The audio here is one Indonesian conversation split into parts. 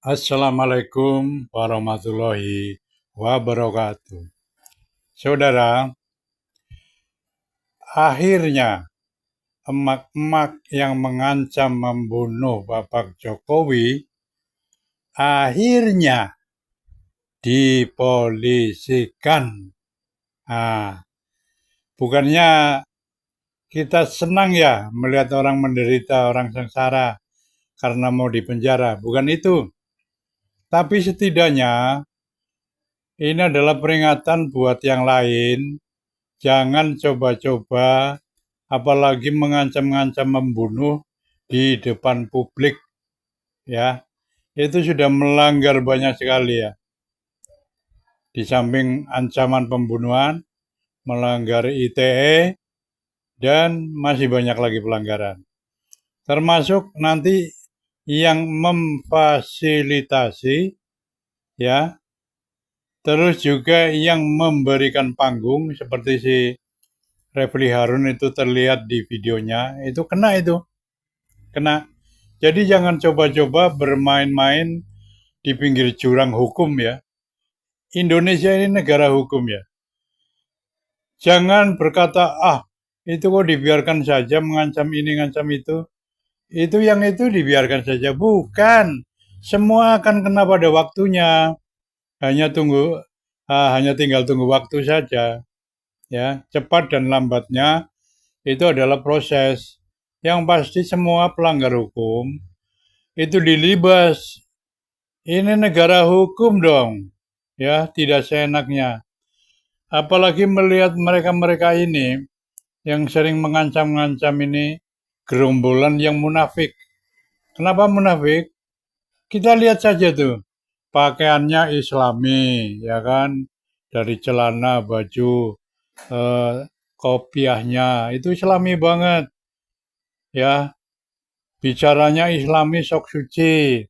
Assalamualaikum warahmatullahi wabarakatuh. Saudara, akhirnya emak-emak yang mengancam membunuh Bapak Jokowi akhirnya dipolisikan. Bukannya kita senang ya melihat orang menderita, orang sengsara karena mau dipenjara, bukan itu. Tapi setidaknya ini adalah peringatan buat yang lain. Jangan coba-coba, apalagi mengancam-ngancam membunuh di depan publik, ya. Itu sudah melanggar banyak sekali ya. Di samping ancaman pembunuhan, melanggar ITE, dan masih banyak lagi pelanggaran. Termasuk nanti yang memfasilitasi, ya. Terus juga yang memberikan panggung seperti si Refli Harun itu terlihat di videonya, itu kena itu. Kena. Jadi jangan coba-coba bermain-main di pinggir jurang hukum ya. Indonesia ini negara hukum ya. Jangan berkata, itu kok dibiarkan saja mengancam ini, mengancam itu. Itu yang itu dibiarkan saja. Bukan. Semua akan kena pada waktunya. Hanya tinggal tunggu waktu saja. Ya, cepat dan lambatnya itu adalah proses. Yang pasti semua pelanggar hukum itu dilibas. Ini negara hukum dong. Ya, tidak seenaknya. Apalagi melihat mereka-mereka ini yang sering mengancam-ngancam ini gerombolan yang munafik. Kenapa munafik? Kita lihat saja tuh. Pakaiannya Islami, ya kan? Dari celana, baju, kopiahnya itu Islami banget. Ya, bicaranya Islami sok suci.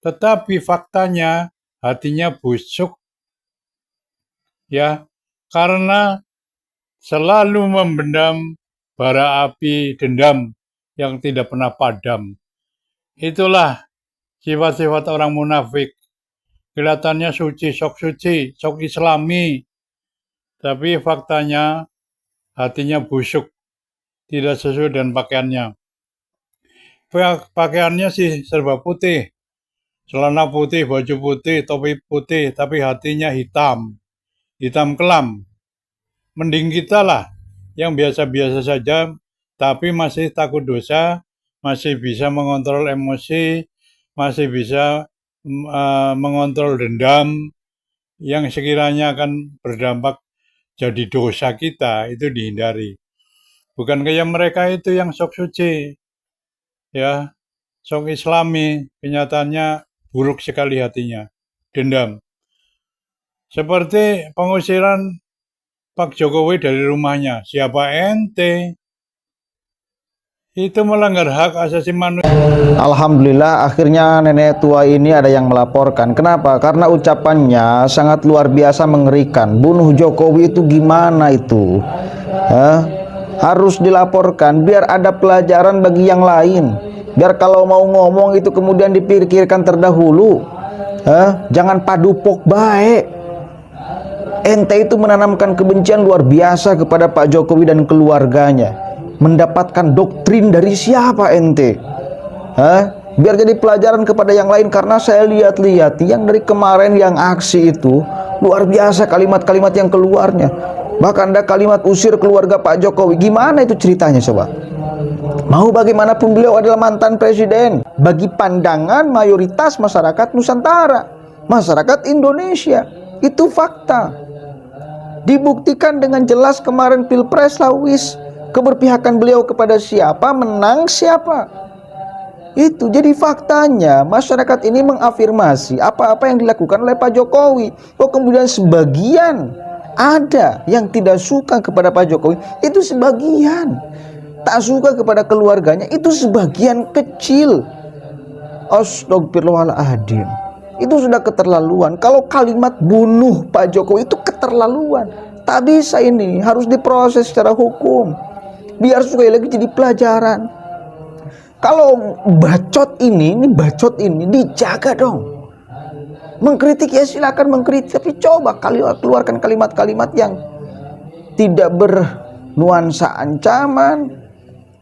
Tetapi faktanya hatinya busuk. Ya, karena selalu membendam bara api dendam yang tidak pernah padam. Itulah sifat-sifat orang munafik. Kelihatannya suci, sok Islami. Tapi faktanya hatinya busuk. Tidak sesuai dengan pakaiannya. Pakaiannya sih serba putih. Celana putih, baju putih, topi putih. Tapi hatinya hitam. Hitam kelam. Mending kita lah yang biasa-biasa saja. Tapi masih takut dosa. Masih bisa mengontrol emosi. Masih bisa mengontrol dendam. Yang sekiranya akan berdampak jadi dosa kita. Itu dihindari. Bukan kayak mereka itu yang sok suci. Ya, sok Islami. Kenyataannya buruk sekali hatinya. Dendam. Seperti pengusiran Pak Jokowi dari rumahnya. Siapa ente? Itu melanggar hak asasi manusia. Alhamdulillah akhirnya nenek tua ini ada yang melaporkan. Kenapa? Karena ucapannya sangat luar biasa mengerikan. Bunuh Jokowi itu gimana itu? Harus dilaporkan biar ada pelajaran bagi yang lain. Biar kalau mau ngomong itu kemudian dipikirkan terdahulu. Jangan padupok baik. Ente itu menanamkan kebencian luar biasa kepada Pak Jokowi dan keluarganya. Mendapatkan doktrin dari siapa ente? Biar jadi pelajaran kepada yang lain. Karena saya lihat-lihat yang dari kemarin yang aksi itu luar biasa kalimat-kalimat yang keluarnya. Bahkan ada kalimat usir keluarga Pak Jokowi. Gimana itu ceritanya coba? Mau bagaimanapun beliau adalah mantan presiden. Bagi pandangan mayoritas masyarakat Nusantara, masyarakat Indonesia, itu fakta. Dibuktikan dengan jelas kemarin Pilpres lawis. Keberpihakan beliau kepada siapa, menang siapa. Itu jadi faktanya masyarakat ini mengafirmasi apa-apa yang dilakukan oleh Pak Jokowi. Kemudian sebagian ada yang tidak suka kepada Pak Jokowi, itu sebagian. Tak suka kepada keluarganya, itu sebagian kecil. Astagfirullahaladzim. Itu sudah keterlaluan. Kalau kalimat bunuh Pak Jokowi itu keterlaluan. Tak bisa, ini harus diproses secara hukum. Biar sekali lagi jadi pelajaran. Kalau bacot ini dijaga dong. Mengkritik ya silakan mengkritik, tapi coba keluarkan kalimat-kalimat yang tidak bernuansa ancaman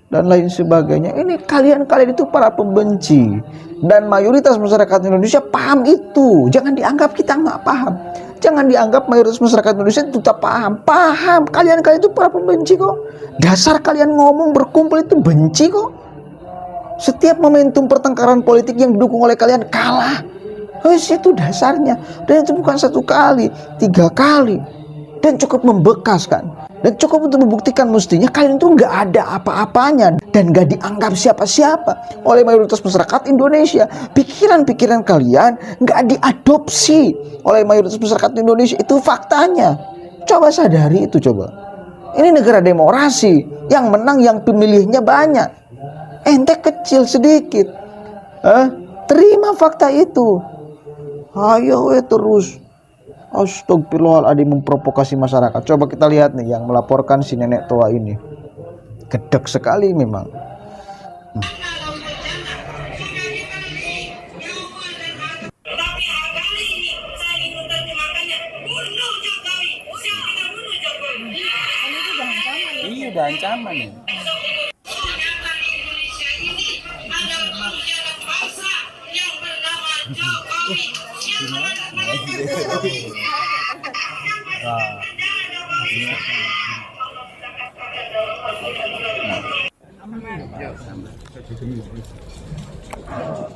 dan lain sebagainya. Ini kalian itu para pembenci, dan mayoritas masyarakat Indonesia paham itu. Jangan dianggap kita nggak paham. Jangan dianggap mayoritas masyarakat Indonesia itu tak paham. Paham. Kalian itu para pembenci kok. Dasar kalian ngomong berkumpul itu benci kok. Setiap momentum pertengkaran politik yang didukung oleh kalian kalah. Itu dasarnya. Dan itu bukan 1 kali, 3 kali. Dan cukup membekas kan. Dan cukup untuk membuktikan mestinya kalian itu nggak ada apa-apanya dan nggak dianggap siapa-siapa oleh mayoritas masyarakat Indonesia. Pikiran-pikiran kalian nggak diadopsi oleh mayoritas masyarakat Indonesia. Itu faktanya. Coba sadari itu coba. Ini negara demokrasi, yang menang yang pemilihnya banyak. Ente kecil sedikit. Terima fakta itu. Ayo terus. Astagfirullahaladzim, memprovokasi masyarakat. Coba kita lihat nih yang melaporkan si nenek tua ini. Gedek sekali memang. Iya, udah ancaman ya.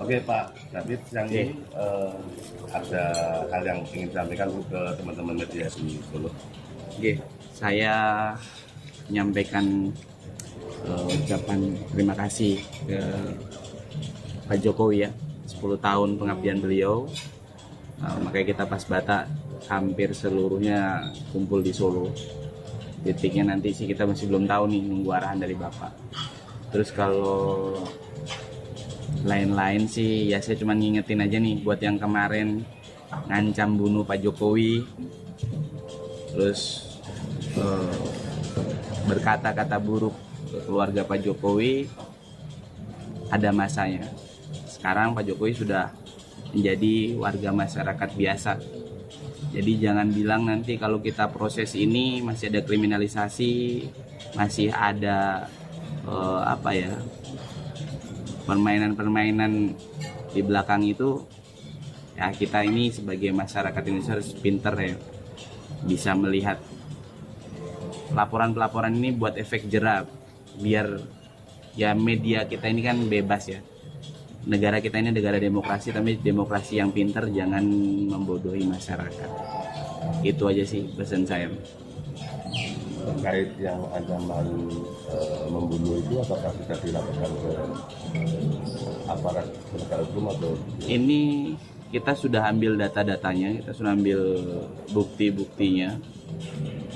Oke Pak David, yang ini ada hal yang ingin disampaikan ke teman-teman media di Solo. Oke, saya menyampaikan ucapan terima kasih ke Pak Jokowi ya, 10 tahun pengabdian beliau. Makanya kita pas Batak hampir seluruhnya kumpul di Solo. Titiknya nanti sih kita masih belum tahu nih, nunggu arahan dari Bapak. Terus kalau lain-lain sih ya saya cuma ngingetin aja nih buat yang kemarin ngancam bunuh Pak Jokowi, terus berkata-kata buruk ke keluarga Pak Jokowi, ada masanya. Sekarang Pak Jokowi sudah menjadi warga masyarakat biasa. Jadi jangan bilang nanti kalau kita proses ini masih ada kriminalisasi, masih ada permainan-permainan di belakang itu. Ya kita ini sebagai masyarakat Indonesia harus pinter ya, bisa melihat laporan-pelaporan ini buat efek jerah, biar ya media kita ini kan bebas ya. Negara kita ini negara demokrasi, tapi demokrasi yang pintar, jangan membodohi masyarakat. Itu aja sih pesan saya. Terkait yang ancaman membunuh itu, apakah sudah dilaporkan ke aparat penegak hukum atau? Ini kita sudah ambil data-datanya, kita sudah ambil bukti-buktinya.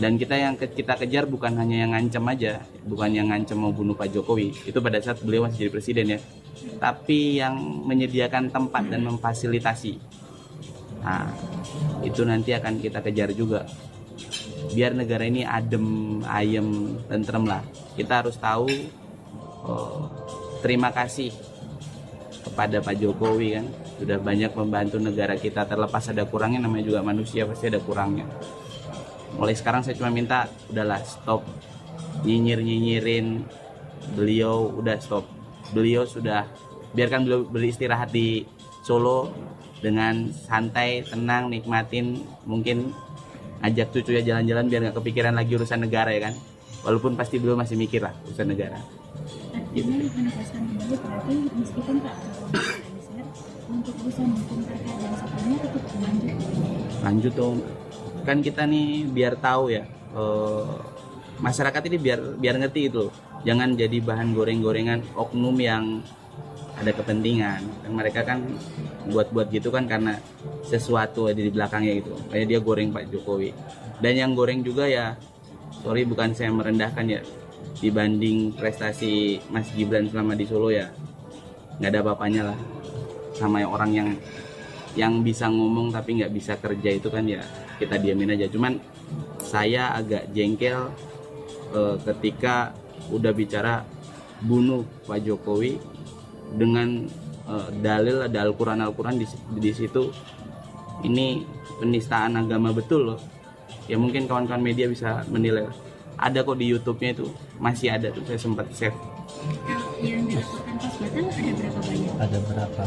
Dan kita kejar bukan hanya yang ngancam aja, bukan yang ngancam mau bunuh Pak Jokowi. Itu pada saat beliau masih jadi presiden ya. Tapi yang menyediakan tempat dan memfasilitasi. Nah, itu nanti akan kita kejar juga. Biar negara ini adem, ayem, tentrem lah. Kita harus tahu terima kasih kepada Pak Jokowi kan. Sudah banyak membantu negara kita, terlepas ada kurangnya, namanya juga manusia pasti ada kurangnya. Mulai sekarang saya cuma minta udahlah stop nyinyir-nyinyirin beliau, udah stop. Beliau sudah, biarkan beliau beristirahat di Solo dengan santai, tenang, nikmatin, mungkin ajak cucunya jalan-jalan biar nggak kepikiran lagi urusan negara ya kan. Walaupun pasti beliau masih mikir lah urusan negara. Artinya menegaskan kembali berarti meskipun Pak Jokowi untuk bisa mendukung dan sebagainya tetap lanjut dong. Kan kita nih biar tahu ya, masyarakat ini biar ngerti itu. Jangan jadi bahan goreng-gorengan oknum yang ada kepentingan. Dan mereka kan buat gitu kan karena sesuatu ada di belakangnya gitu. Kayak dia goreng Pak Jokowi. Dan yang goreng juga ya, sorry bukan saya merendahkan ya, dibanding prestasi Mas Gibran selama di Solo ya nggak ada apa-apanya lah sama orang yang bisa ngomong tapi nggak bisa kerja, itu kan ya kita diamin aja. Cuman saya agak jengkel ketika udah bicara bunuh Pak Jokowi dengan dalil ada Al-Quran di situ, ini penistaan agama betul loh. Ya mungkin kawan-kawan media bisa menilai. Ada kok di YouTube-nya itu, masih ada tuh, saya sempat save. Yang dilaporkan pos Batam ada berapa banyak? Ada berapa?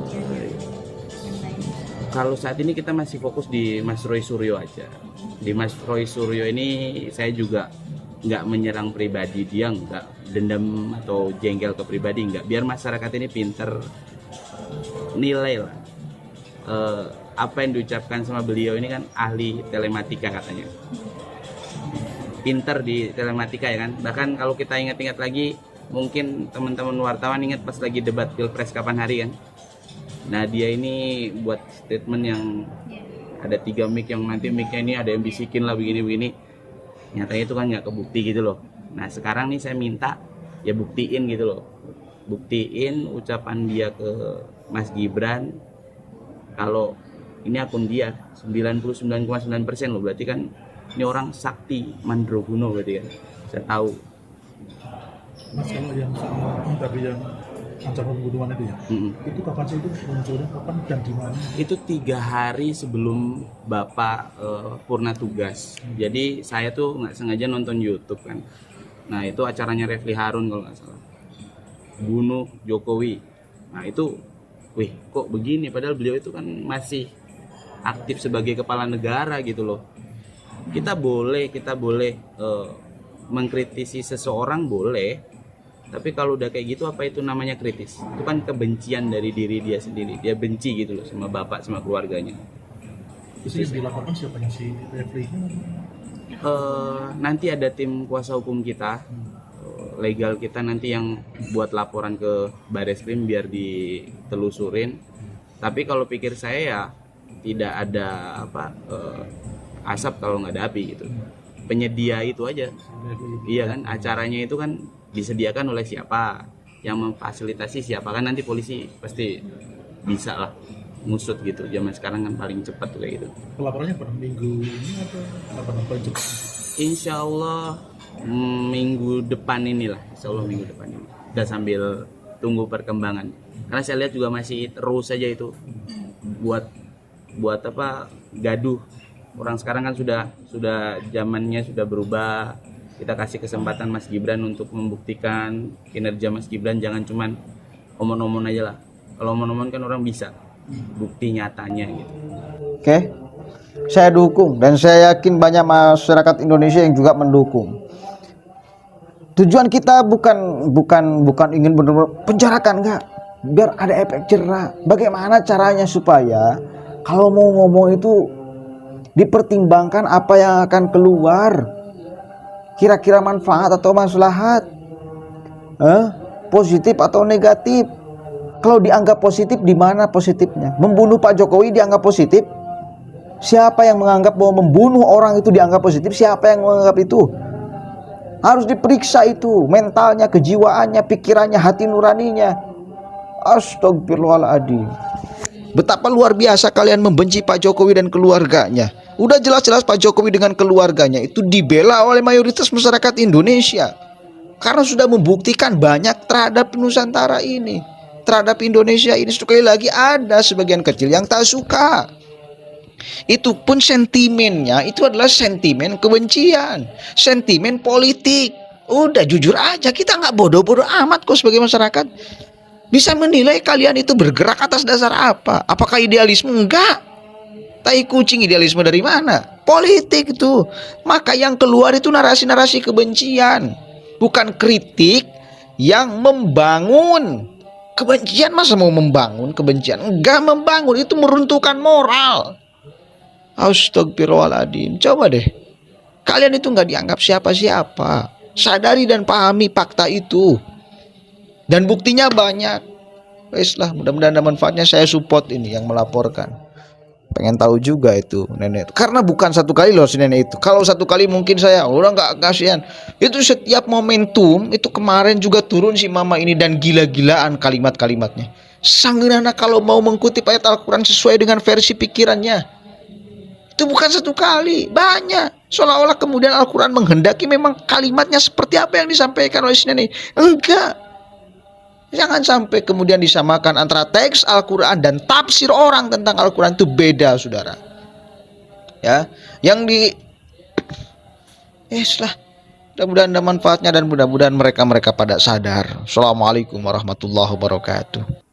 Yang lain. Kalau saat ini kita masih fokus di Mas Roy Suryo aja. Di Mas Roy Suryo ini saya juga nggak menyerang pribadi dia, nggak dendam atau jengkel ke pribadi, nggak. Biar masyarakat ini pinter nilai lah. Apa yang diucapkan sama beliau ini kan ahli telematika katanya. Pinter di telematika ya kan. Bahkan kalau kita ingat-ingat lagi, mungkin teman-teman wartawan ingat pas lagi debat Pilpres kapan hari kan. Nah dia ini buat statement yang ada 3 mic, yang nanti mic-nya ini ada yang bisikin lah begini-begini. Nyatanya itu kan nggak kebukti gitu loh. Nah sekarang nih saya minta ya buktiin gitu loh. Buktiin ucapan dia ke Mas Gibran kalau ini akun dia 99,9% loh. Berarti kan ini orang sakti Mandroguno berarti kan. Saya tahu. Mas, kalau yang sama tadi yang ancaman pembunuhan itu ya, itu kapan sih itu munculnya, kapan dan di mana? Itu 3 hari sebelum Bapak purna tugas. Jadi saya tuh nggak sengaja nonton YouTube kan. Nah itu acaranya Refli Harun kalau nggak salah. Bunuh Jokowi. Nah itu, wih kok begini? Padahal beliau itu kan masih aktif sebagai kepala negara gitu loh. Kita boleh mengkritisi seseorang boleh. Tapi kalau udah kayak gitu, apa itu namanya kritis? Itu kan kebencian dari diri dia sendiri. Dia benci gitu loh sama bapak, sama keluarganya. Itu yang dilaporkan siapanya, si Refli? Nanti ada tim kuasa hukum kita, legal kita nanti yang buat laporan ke Bareskrim biar ditelusurin. Tapi kalau pikir saya ya tidak ada asap kalau nggak ada api gitu. Penyedia itu aja. Iya kan, acaranya itu kan disediakan oleh siapa, yang memfasilitasi siapa, kan nanti polisi pasti bisa lah ngusut gitu. Zaman sekarang kan paling cepat kayak gitu. Pelaporannya pada minggu ini atau kapan paling cepat? Insya Allah minggu depan inilah, Insya Allah minggu depan ini. Udah sambil tunggu perkembangan. Karena saya lihat juga masih terus saja itu buat apa gaduh. Orang sekarang kan sudah zamannya sudah berubah. Kita kasih kesempatan Mas Gibran untuk membuktikan kinerja Mas Gibran, jangan cuman omong-omong aja lah. Kalau omong-omong kan orang bisa bukti nyatanya gitu. Oke. Saya dukung dan saya yakin banyak masyarakat Indonesia yang juga mendukung. Tujuan kita bukan ingin benar-benar penjarakan, enggak. Biar ada efek jerah. Bagaimana caranya supaya kalau mau ngomong itu dipertimbangkan apa yang akan keluar. Kira-kira manfaat atau maslahat, positif atau negatif. Kalau dianggap positif, di mana positifnya? Membunuh Pak Jokowi dianggap positif? Siapa yang menganggap bahwa membunuh orang itu dianggap positif? Siapa yang menganggap itu? Harus diperiksa itu, mentalnya, kejiwaannya, pikirannya, hati nuraninya. Astagfirullahaladzim. Betapa luar biasa kalian membenci Pak Jokowi dan keluarganya. Udah jelas-jelas Pak Jokowi dengan keluarganya itu dibela oleh mayoritas masyarakat Indonesia. Karena sudah membuktikan banyak terhadap Nusantara ini, terhadap Indonesia ini. Sekali lagi ada sebagian kecil yang tak suka. Itu pun sentimennya itu adalah sentimen kebencian, sentimen politik. Udah jujur aja, kita nggak bodoh-bodoh amat kok sebagai masyarakat. Bisa menilai kalian itu bergerak atas dasar apa? Apakah idealisme? Enggak. Tai kucing, idealisme dari mana? Politik itu. Maka yang keluar itu narasi-narasi kebencian, bukan kritik yang membangun. Kebencian masa mau membangun kebencian? Enggak membangun, itu meruntuhkan moral. Astagfirullahaladzim. Coba deh, kalian itu nggak dianggap siapa-siapa. Sadari dan pahami fakta itu. Dan buktinya banyak. Weslah, mudah-mudahan ada manfaatnya. Saya support ini yang melaporkan. Pengen tahu juga itu nenek. Karena bukan satu kali loh si nenek itu. Kalau satu kali mungkin saya udah nggak kasihan. Itu setiap momentum itu kemarin juga turun si mama ini dan gila-gilaan kalimat-kalimatnya. Sang anak kalau mau mengutip ayat Al-Quran sesuai dengan versi pikirannya. Itu bukan satu kali, banyak. Seolah-olah kemudian Al-Quran menghendaki memang kalimatnya seperti apa yang disampaikan oleh si nenek. Enggak. Jangan sampai kemudian disamakan antara teks Al-Quran dan tafsir orang tentang Al-Quran, itu beda, saudara. Ya, yang di lah, mudah-mudahan ada manfaatnya dan mudah-mudahan mereka pada sadar. Assalamualaikum warahmatullahi wabarakatuh.